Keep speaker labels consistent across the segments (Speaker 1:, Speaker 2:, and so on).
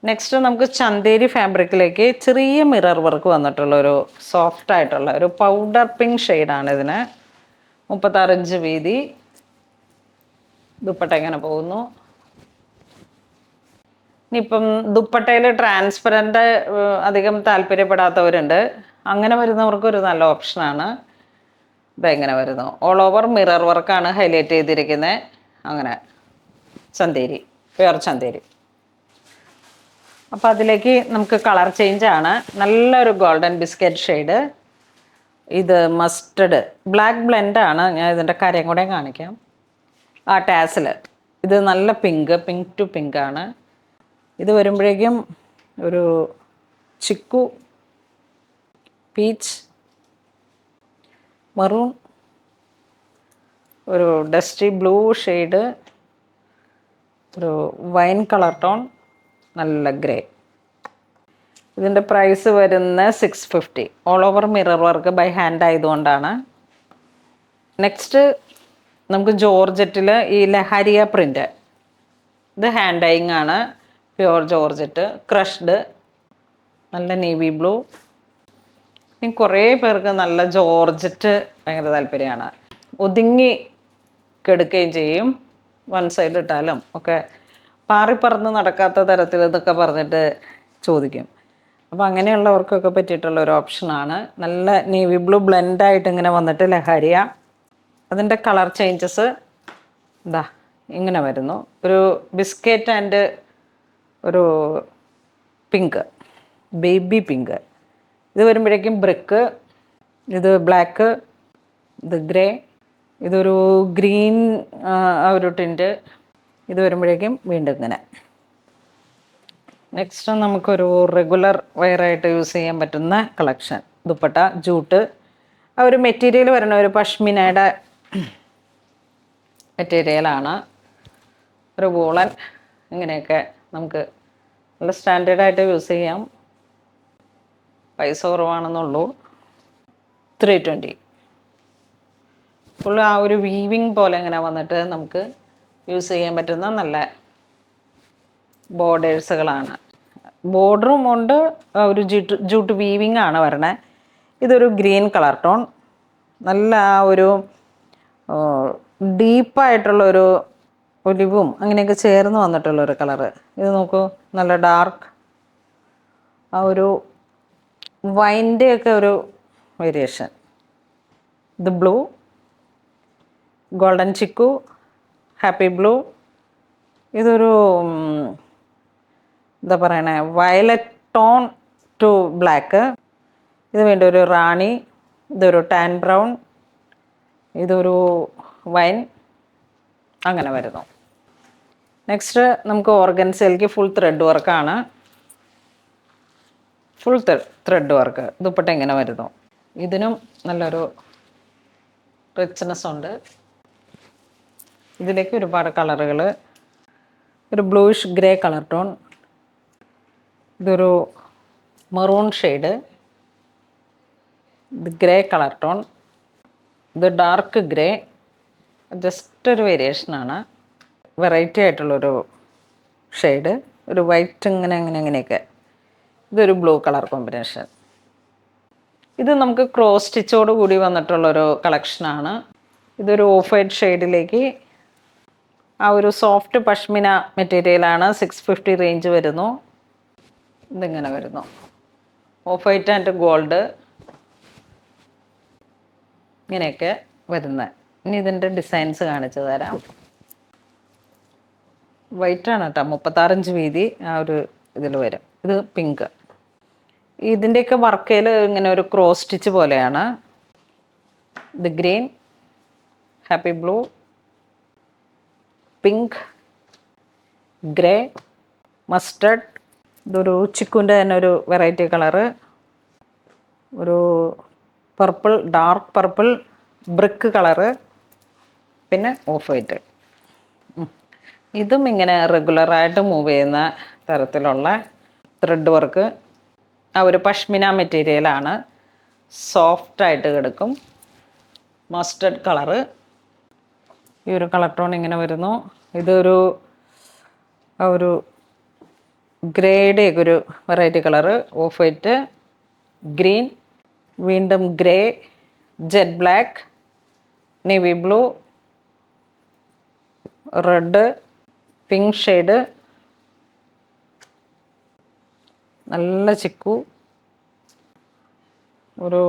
Speaker 1: Next നമുക്ക് ചന്തേരി ഫാബ്രിക്കിലേക്ക് ചെറിയ mirror work വന്നിട്ടുള്ള ഒരു സോഫ്റ്റ് ആയിട്ടുള്ള ഒരു പൗഡർ പിങ്ക് ഷെയ്ഡാണ് ഇതിന്. 36 ഇഞ്ച് വീതി. ദുപ്പട്ട ഇങ്ങനെ പോകുന്നു. ഇനിയിപ്പം ദുപ്പട്ടയിൽ ട്രാൻസ്പെറൻറ്റ് അധികം താല്പര്യപ്പെടാത്തവരുണ്ട്. അങ്ങനെ വരുന്നവർക്ക് ഒരു നല്ല ഓപ്ഷനാണ്. ഇതെങ്ങനെ വരുന്നു, ഓൾ ഓവർ മിറർ വർക്കാണ് ഹൈലൈറ്റ് ചെയ്തിരിക്കുന്നത്. അങ്ങനെ ചന്തേരി, പ്യുർ ചന്തേരി. അപ്പോൾ അതിലേക്ക് നമുക്ക് കളർ ചേഞ്ച് ആണ്. നല്ലൊരു ഗോൾഡൻ ബിസ്ക്കറ്റ് ഷെയ്ഡ്. ഇത് മസ്റ്റഡ് ബ്ലാക്ക് ബ്ലെൻഡാണ്. ഞാൻ ഇതിൻ്റെ കാര്യം കൂടെ കാണിക്കാം. ആ ടാസിൽ ഇത് നല്ല പിങ്ക് ടു പിങ്ക് ആണ്. ഇത് വരുമ്പോഴേക്കും ഒരു ചിക്കു, പീച്ച്, മെറൂൺ, ഒരു ഡസ്റ്റി ബ്ലൂ ഷെയ്ഡ്, ഒരു വൈൻ കളർ ടോൺ, നല്ല ഗ്രേ. ഇതിൻ്റെ പ്രൈസ് വരുന്ന 650. All over mirror work by hand ആയതുകൊണ്ടാണ്. നെക്സ്റ്റ് നമുക്ക് ജോർജറ്റിൽ ഈ ലഹരിയ പ്രിൻ്റ്. ഇത് ഹാൻഡ് ഡൈയിങ് ആണ്. പ്യുവർ ജോർജറ്റ് ക്രഷ്ഡ്, നല്ല നേവി ബ്ലൂ. ഇനി കുറേ പേർക്ക് നല്ല ജോർജറ്റ് ഭയങ്കര താല്പര്യമാണ്. ഒതുങ്ങി കെടുക്കുകയും ചെയ്യും. വൺ സൈഡ് ഇട്ടാലും ഒക്കെ പാറിപ്പറന്ന് നടക്കാത്ത തരത്തിൽ ഇതൊക്കെ പറഞ്ഞിട്ട് ചോദിക്കും. അപ്പോൾ അങ്ങനെയുള്ളവർക്കൊക്കെ പറ്റിയിട്ടുള്ള ഒരു ഓപ്ഷനാണ്. നല്ല നേവി ബ്ലൂ ബ്ലെൻഡായിട്ട് ഇങ്ങനെ വന്നിട്ട് ലഹരിയ. അതിൻ്റെ കളർ ചേഞ്ചസ് ഇതാ ഇങ്ങനെ വരുന്നു. ഒരു ബിസ്ക്കറ്റ് ആൻഡ് ഒരു പിങ്ക്, ബേബി പിങ്ക്. ഇത് വരുമ്പോഴേക്കും ബ്രിക്ക്, ഇത് ബ്ലാക്ക്, ഇത് ഗ്രേ, ഇതൊരു ഗ്രീൻ ആ ഒരു ടിൻറ്റ്. ഇത് വരുമ്പോഴേക്കും വീണ്ടും ഇങ്ങനെ. നെക്സ്റ്റ് നമുക്കൊരു റെഗുലർ വെയറായിട്ട് യൂസ് ചെയ്യാൻ പറ്റുന്ന കളക്ഷൻ. ദുപ്പട്ട ജൂട്ട്. ആ ഒരു മെറ്റീരിയൽ വരുന്ന ഒരു പഷ്മിനയുടെ മെറ്റീരിയലാണ്. ഒരു വൂളൻ. ഇങ്ങനെയൊക്കെ നമുക്ക് നല്ല സ്റ്റാൻഡേർഡായിട്ട് യൂസ് ചെയ്യാം. പൈസ കുറവാണെന്നുള്ളൂ. 320. ഫുൾ ആ ഒരു വീവിങ് പോലെ ഇങ്ങനെ വന്നിട്ട് നമുക്ക് യൂസ് ചെയ്യാൻ പറ്റുന്ന നല്ല ബോർഡേഴ്സുകളാണ്. ബോർഡറും ഉണ്ട്, ഒരു ജൂട്ട് വീവിങ് ആണ് വരണേ. ഇതൊരു ഗ്രീൻ കളർ ടോൺ. നല്ല ആ ഒരു ഡീപ്പായിട്ടുള്ളൊരു ഒലിവും അങ്ങനെയൊക്കെ ചേർന്ന് വന്നിട്ടുള്ളൊരു കളറ്. ഇത് നോക്കൂ, നല്ല ഡാർക്ക് ആ ഒരു വൈൻ്റെയൊക്കെ ഒരു വേരിയേഷൻ. ഇത് blue, golden chikoo, happy blue. ഇതൊരു എന്താ പറയണേ, വയലറ്റ് ടോൺ ടു ബ്ലാക്ക്. ഇത് വീണ്ടും ഒരു റാണി, ഇതൊരു ടാൻ ബ്രൗൺ, ഇതൊരു വൈൻ. അങ്ങനെ വരുന്നു. നെക്സ്റ്റ് നമുക്ക് ഓർഗൻസയിലേക്ക് ഫുൾ ത്രെഡ് വർക്കാണ്. Full thread work. ദുപ്പട്ട ഇങ്ങനെ വരുന്നു. ഇതിനും നല്ലൊരു റിച്ച്നെസ് ഉണ്ട്. ഇതിലേക്ക് ഒരുപാട് കളറുകൾ. ഒരു ബ്ലൂയിഷ് ഗ്രേ കളർ ടോൺ, ഇതൊരു മെറൂൺ ഷെയ്ഡ്, ഇത് ഗ്രേ കളർ ടോൺ, ഇത് ഡാർക്ക് ഗ്രേ. ജസ്റ്റ് ഒരു വേരിയേഷനാണ്. വെറൈറ്റി ആയിട്ടുള്ളൊരു ഷെയ്ഡ്. ഒരു വൈറ്റ് അങ്ങനെയൊക്കെ. ഇതൊരു ബ്ലൂ കളർ കോമ്പിനേഷൻ. ഇത് നമുക്ക് ക്രോസ് സ്റ്റിച്ചോട് കൂടി വന്നിട്ടുള്ളൊരു കളക്ഷനാണ്. ഇതൊരു ഓഫ് വൈറ്റ് ഷെയ്ഡിലേക്ക് ആ ഒരു സോഫ്റ്റ് പഷ്മിന മെറ്റീരിയലാണ്. 650 റേഞ്ച് വരുന്നു. ഇതിങ്ങനെ വരുന്നു. ഓഫ് വൈറ്റ് ആൻഡ് ഗോൾഡ് ഇങ്ങനെയൊക്കെ വരുന്നത്. ഇനി ഇതിൻ്റെ ഡിസൈൻസ് കാണിച്ചു തരാം. വൈറ്റാണ് കേട്ടോ. 36 ഇഞ്ച് വീതി ആ ഒരു ഇതിൽ വരും. ഇത് പിങ്ക്. ഇതിൻ്റെയൊക്കെ വർക്കയിൽ ഇങ്ങനെ ഒരു ക്രോസ് സ്റ്റിച്ച് പോലെയാണ്. ഇത് green, happy blue, pink, grey, mustard. ഇതൊരു ചിക്കുൻ്റെ തന്നെ ഒരു വെറൈറ്റി കളറ്. ഒരു purple, dark purple, brick colour, പിന്നെ ഓഫ് വൈറ്റ്. ഇതും ഇങ്ങനെ റെഗുലറായിട്ട് മൂവ് ചെയ്യുന്ന തരത്തിലുള്ള ത്രെഡ് വർക്ക്. ആ ഒരു പഷ്മിന മെറ്റീരിയലാണ്. സോഫ്റ്റായിട്ട് കിടക്കും. Mustard colour. ഈ ഒരു കളർ ടോൺ ഇങ്ങനെ വരുന്നു. ഇതൊരു ആ ഒരു ഗ്രേയുടെയൊക്കെ ഒരു variety colour, off white, green, വീണ്ടും grey, jet black, navy blue, red, pink shade, നല്ല ചിക്കു, ഒരു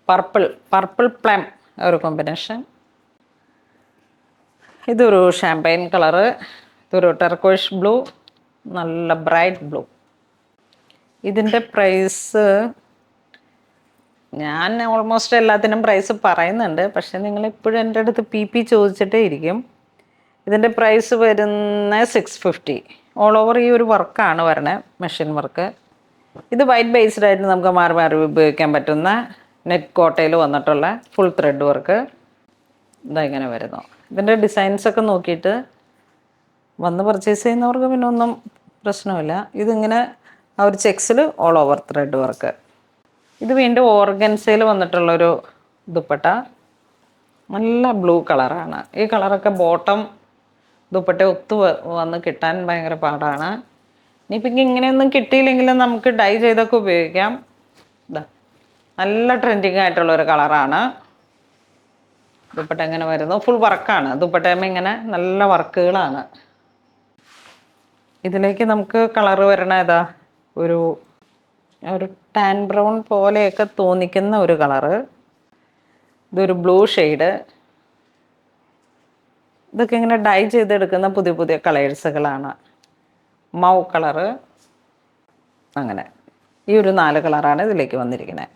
Speaker 1: പർപ്പിൾ പ്ലം ഒരു കോമ്പിനേഷൻ, ഇതൊരു ഷാമ്പൈൻ കളറ്, ഇതൊരു ടെർക്കോയിഷ് ബ്ലൂ, നല്ല ബ്രൈറ്റ് ബ്ലൂ. ഇതിൻ്റെ പ്രൈസ് ഞാൻ ഓൾമോസ്റ്റ് എല്ലാത്തിനും പ്രൈസ് പറയുന്നുണ്ട്, പക്ഷേ നിങ്ങൾ ഇപ്പോഴും എൻ്റെ അടുത്ത് പി ചോദിച്ചിട്ടേ ഇരിക്കും. ഇതിൻ്റെ പ്രൈസ് വരുന്ന 650. ഓൾ ഓവർ ഈ ഒരു വർക്കാണ് വരണത്, മെഷീൻ വർക്ക്. ഇത് വൈറ്റ് ബേസ്ഡ് ആയിട്ട് നമുക്ക് മാറി മാറി ഉപയോഗിക്കാൻ പറ്റുന്ന നെറ്റ് കോട്ടയിൽ വന്നിട്ടുള്ള ഫുൾ ത്രെഡ് വർക്ക്. ഇതാ ഇങ്ങനെ വരുന്നു. ഇതിൻ്റെ ഡിസൈൻസൊക്കെ നോക്കിയിട്ട് വന്ന് പർച്ചേസ് ചെയ്യുന്നവർക്ക് പിന്നെ ഒന്നും പ്രശ്നമില്ല. ഇതിങ്ങനെ ആ ഒരു ചെക്സിൽ ഓൾ ഓവർ ത്രെഡ് വർക്ക്. ഇത് വീണ്ടും ഓർഗൻസയിൽ വന്നിട്ടുള്ളൊരു ദുപ്പട്ട, നല്ല ബ്ലൂ കളറാണ്. ഈ കളറൊക്കെ ബോട്ടം ദുപ്പട്ട വന്ന് കിട്ടാൻ ഭയങ്കര പാടാണ്. ഇനിയിപ്പോൾ ഇങ്ങനെയൊന്നും കിട്ടിയില്ലെങ്കിലും നമുക്ക് ഡൈ ചെയ്തൊക്കെ ഉപയോഗിക്കാം. ഇതാ നല്ല ട്രെൻഡിങ് ആയിട്ടുള്ളൊരു കളറാണ്. ദുപ്പട്ട എങ്ങനെ വരുന്നു, ഫുൾ വർക്കാണ്. ദുപ്പട്ടയമ്മ ഇങ്ങനെ നല്ല വർക്കുകളാണ്. ഇതിലേക്ക് നമുക്ക് കളറ് വരണ ഏതാ, ഒരു ടാൻ ബ്രൗൺ പോലെയൊക്കെ തോന്നിക്കുന്ന ഒരു കളറ്. ഇതൊരു ബ്ലൂ ഷെയ്ഡ്. ഇതൊക്കെ ഇങ്ങനെ ഡൈ ചെയ്തെടുക്കുന്ന പുതിയ പുതിയ കളേഴ്സുകളാണ്. മൗ കളറ്, അങ്ങനെ ഈ ഒരു 4 കളറാണ് ഇതിലേക്ക് വന്നിരിക്കുന്നത്.